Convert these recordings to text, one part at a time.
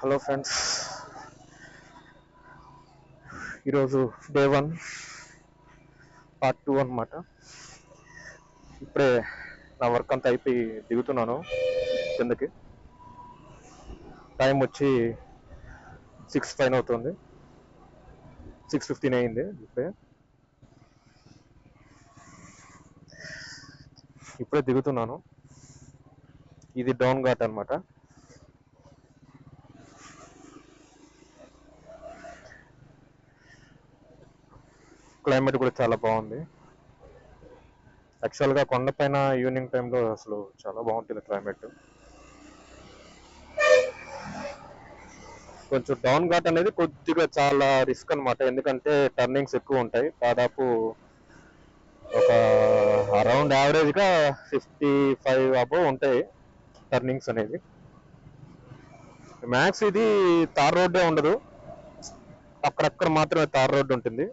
Hello friends, ఈరోజు day 1 part 2 అనమాట. ఇప్పుడే నా వర్క్ అంతా అయిపోయి దిగుతున్నాను కిందకి. టైం వచ్చి 6 పైన అవుతుంది, 6:15 అయింది. ఇప్పుడే దిగుతున్నాను. ఇది డౌన్ ఘాట్ అనమాట. క్లైమేట్ కూడా చాలా బాగుంది. యాక్చువల్గా కొండపైన ఈవినింగ్ టైంలో అసలు చాలా బాగుంటుంది క్లైమేట్. కొంచెం డౌన్ ఘాట్ అనేది కొద్దిగా చాలా రిస్క్ అనమాట, ఎందుకంటే టర్నింగ్స్ ఎక్కువ ఉంటాయి. దాదాపు ఒక అరౌండ్ యావరేజ్గా 55 అబోవ్ ఉంటాయి టర్నింగ్స్ అనేది. మ్యాక్స్ ఇది తార్ రోడ్డే ఉండదు, అక్కడక్కడ మాత్రమే తార్ రోడ్డు ఉంటుంది.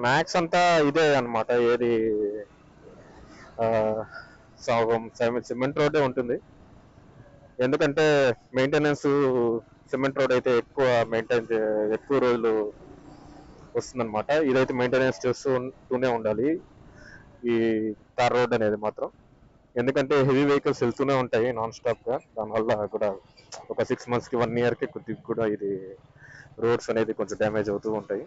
మ్యాక్స్ అంతా ఇదే అనమాట, ఏది సిమెంట్ రోడ్డే ఉంటుంది. ఎందుకంటే మెయింటెనెన్స్ సిమెంట్ రోడ్ అయితే ఎక్కువ రోజులు వస్తుందన్నమాట. ఇదైతే మెయింటెనెన్స్ చేస్తూనే ఉండాలి ఈ తార్ రోడ్ అనేది మాత్రం. ఎందుకంటే హెవీ వెహికల్స్ వెళ్తూనే ఉంటాయి నాన్ స్టాప్గా. దానివల్ల కూడా ఒక 6 monthsకి 1 yearకి కొద్దిగా కూడా ఇది రోడ్స్ అనేది కొంచెం డ్యామేజ్ అవుతూ ఉంటాయి.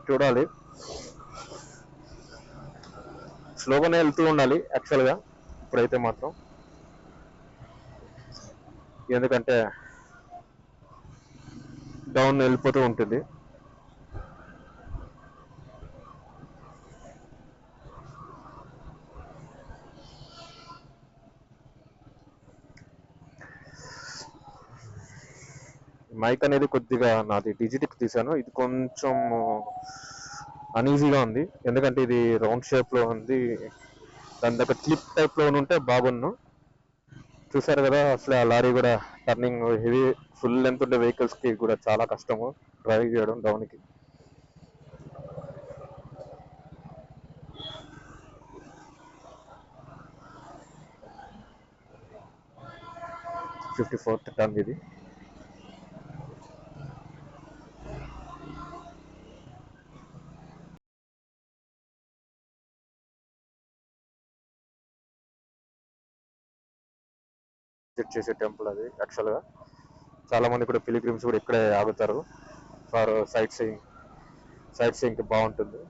చూడాలి, స్లోగానే వెళ్తూ ఉండాలి యాక్చువల్గా ఇప్పుడైతే మాత్రం. ఎందుకంటే డౌన్ వెళ్ళిపోతూ ఉంటుంది. మైక్ అనేది కొద్దిగా నాది డిజిటెక్ తీసాను, ఇది కొంచెం అన్ఈజీగా ఉంది. ఎందుకంటే ఇది రౌండ్ షేప్లో ఉంది, దాని దగ్గర క్లిప్ టైప్లో ఉంటే బాగున్ను. చూసారు కదా, అసలు ఆ లారీ కూడా టర్నింగ్ హెవీ ఫుల్ లెంత్ ఉండే వెహికల్స్కి కూడా చాలా కష్టము డ్రైవ్ చేయడం డౌన్కి. ఫిఫ్టీ 54th టర్న్ ఇది. విజిట్ చేసే టెంపుల్ అది యాక్చువల్గా. చాలా మంది కూడా పిలిగ్రిమ్స్ కూడా ఇక్కడే ఆగుతారు ఫర్ సైట్ సీయింగ్ బాగుంటుంది.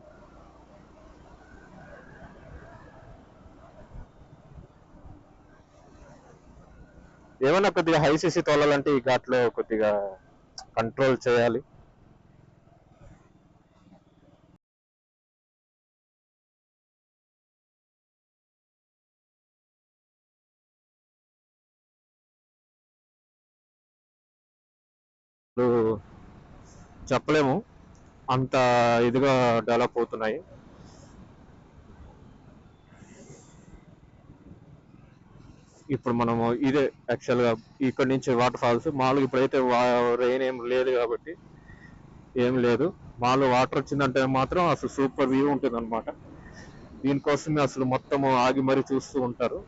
ఏమైనా కొద్దిగా హై సీసీ తోలాలంటే ఈ ఘాట్లో కొద్దిగా కంట్రోల్ చేయాలి. చెప్పలేము, అంత ఇదిగా డెవలప్ అవుతున్నాయి. ఇప్పుడు మనము ఇదే యాక్చువల్గా ఇక్కడ నుంచి వాటర్ ఫాల్స్ మామూలుగా. ఇప్పుడైతే రెయిన్ ఏం లేదు కాబట్టి ఏం లేదు. మామూలు వాటర్ వచ్చిందంటే మాత్రం అసలు సూపర్ వ్యూ ఉంటుంది అనమాట. దీనికోసమే అసలు మొత్తము ఆగి మరీ చూస్తూ ఉంటారు.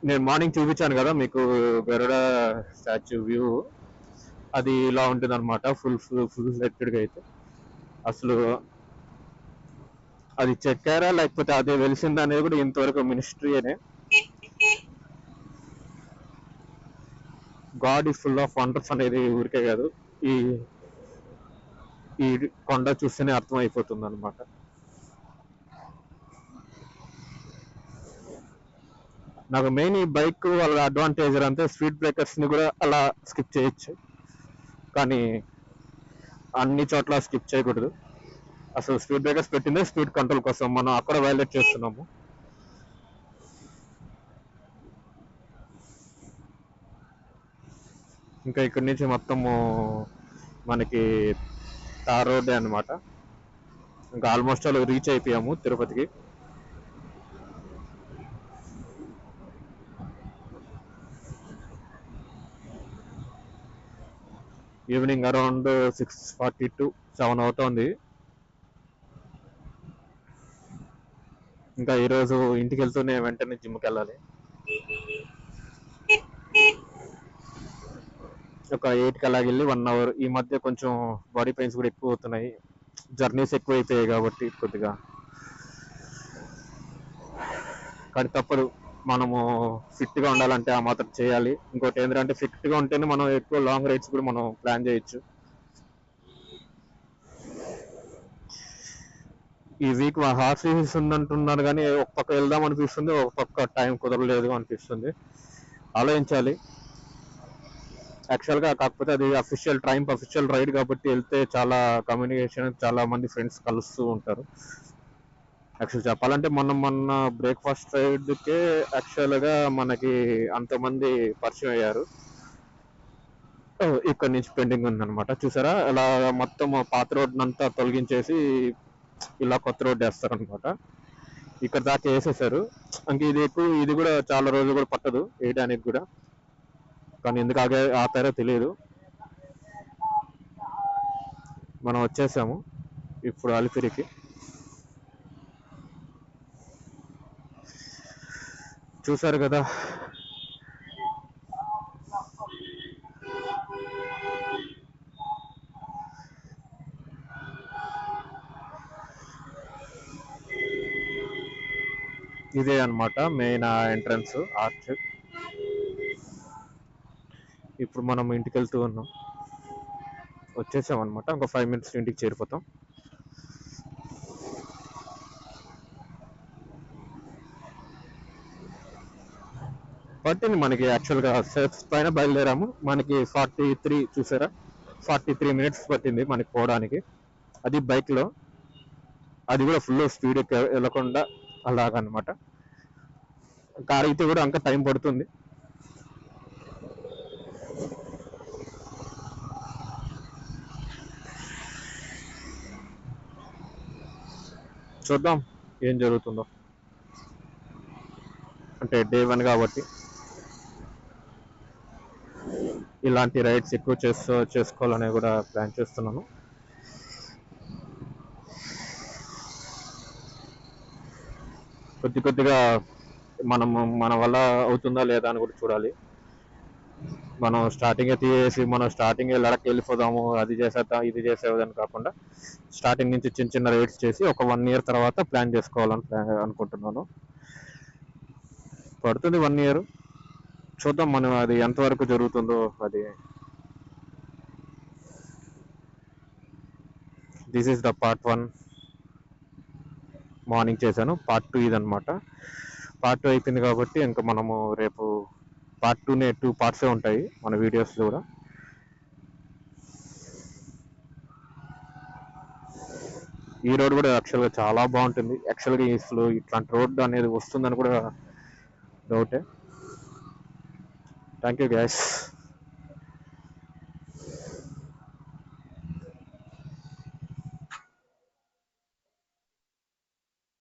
నేను మార్నింగ్ చూపించాను కదా మీకు గరుడ స్టాచ్యూ వ్యూ, అది ఇలా ఉంటుంది అనమాట. ఫుల్ సెక్టెడ్గా అయితే అసలు అది చెక్కారా లేకపోతే అదే వెలిసిందా అనేది కూడా ఇంతవరకు మినిస్ట్రీనే. God is full of wonders అనేది ఊరికే కాదు, ఈ ఈ కొండ చూస్తేనే అర్థం అయిపోతుంది అనమాట. నాకు మెయిన్ ఈ బైక్ వాళ్ళ అడ్వాంటేజ్ అంటే స్పీడ్ బ్రేకర్స్ ని కూడా అలా స్కిప్ చేయొచ్చు, కానీ అన్ని చోట్ల స్కిప్ చేయకూడదు. అసలు స్పీడ్ బ్రేకర్స్ పెట్టిందే స్పీడ్ కంట్రోల్ కోసం, మనం అక్కడ వైలేట్ చేస్తున్నాము. ఇంకా ఇక్కడి నుంచి మొత్తము మనకి తార్ రోడ్డే అనమాట. ఇంకా ఆల్మోస్ట్ రీచ్ అయిపోయాము తిరుపతికి. ఈవినింగ్ అరౌండ్ 6:42, 7 అవుతోంది. ఇంకా ఈరోజు ఇంటికి వెళ్తూనే వెంటనే జిమ్కి వెళ్ళాలి. ఒక 8కి అలాగ వెళ్ళి 1 అవర్. ఈ మధ్య కొంచెం బాడీ పెయిన్స్ కూడా ఎక్కువ అవుతున్నాయి, జర్నీస్ ఎక్కువ అయిపోయాయి కాబట్టి కొద్దిగా. కానీ తప్పదు, మనము ఫిట్గా ఉండాలంటే ఆ మాత్రం చేయాలి. ఇంకోటి ఏంటంటే ఫిట్గా ఉంటేనే మనం ఎక్కువ లాంగ్ రైడ్స్ కూడా మనం ప్లాన్ చేయొచ్చు. ఈ వీక్ హాఫ్ సీరీస్ ఉందంటున్నారు కానీ ఒక పక్క వెళ్దాం అనిపిస్తుంది, ఒక పక్క టైం కుదరలేదు అనిపిస్తుంది. ఆలోచించాలి యాక్చువల్గా. కాకపోతే అది అఫీషియల్ రైడ్ కాబట్టి వెళ్తే చాలా కమ్యూనికేషన్, చాలా మంది ఫ్రెండ్స్ కలుస్తూ ఉంటారు. యాక్చువల్ చెప్పాలంటే మొన్న బ్రేక్ఫాస్ట్ రైడ్కే యాక్చువల్గా మనకి అంతమంది పరిచయం అయ్యారు. ఇక్కడ నుంచి పెండింగ్ ఉందన్నమాట. చూసారా, ఇలా మొత్తం పాత రోడ్ అంతా తొలగించేసి ఇలా కొత్త రోడ్ వేస్తారనమాట. ఇక్కడ దాకా వేసేసారు. ఇంక ఇది కూడా చాలా రోజులు కూడా పట్టదు వేయడానికి కూడా. కానీ ఎందుకు ఆపారో తెలియదు. మనం వచ్చేసాము ఇప్పుడు అలిపిరికి. చూసారు కదా, ఇదే అన్నమాట మెయిన్ ఎంట్రన్స్ ఆర్చ్. ఇప్పుడు మనం ఇంటికి వెళ్తూ ఉన్నాం, వచ్చేసాం అనమాట. ఇంకో 5 minutes ఇంటికి చేరిపోతాం. పట్టింది మనకి యాక్చువల్గా స్టెప్స్ పైన బయలుదేరాము. మనకి 43, చూసారా, 43 minutes పట్టింది మనకి పోవడానికి. అది బైక్లో, అది కూడా ఫుల్ స్పీడ్ వెళ్ళకుండా అలాగనమాట. కార్ అయితే కూడా ఇంకా టైం పడుతుంది. చూద్దాం ఏం జరుగుతుందో. అంటే డే 1 కాబట్టి ఇలాంటి రైడ్స్ ఎక్కువ చేసుకోవాలని కూడా ప్లాన్ చేస్తున్నాను. కొద్దిగా మన వల్ల అవుతుందా లేదా అని కూడా చూడాలి. మనం స్టార్టింగ్ లడక్ వెళ్ళిపోదాము, అది చేసేద్దాం ఇది చేసేదని కాకుండా స్టార్టింగ్ నుంచి చిన్న చిన్న రైడ్స్ చేసి ఒక 1 year తర్వాత ప్లాన్ చేసుకోవాలని అనుకుంటున్నాను. పడుతుంది 1 year, చూద్దాం మనం అది ఎంతవరకు జరుగుతుందో. అది this is the part 1 morning చేశాను. పార్ట్ 2 ఇదనమాట. పార్ట్ 2 అయిపోయింది కాబట్టి ఇంకా మనము రేపు పార్ట్ 2 పార్ట్సే ఉంటాయి మన వీడియోస్ కూడా. ఈ రోడ్ కూడా యాక్చువల్గా చాలా బాగుంటుంది. యాక్చువల్గా అసలు ఇట్లాంటి రోడ్ అనేది వస్తుందని కూడా డౌటే. Thank you guys.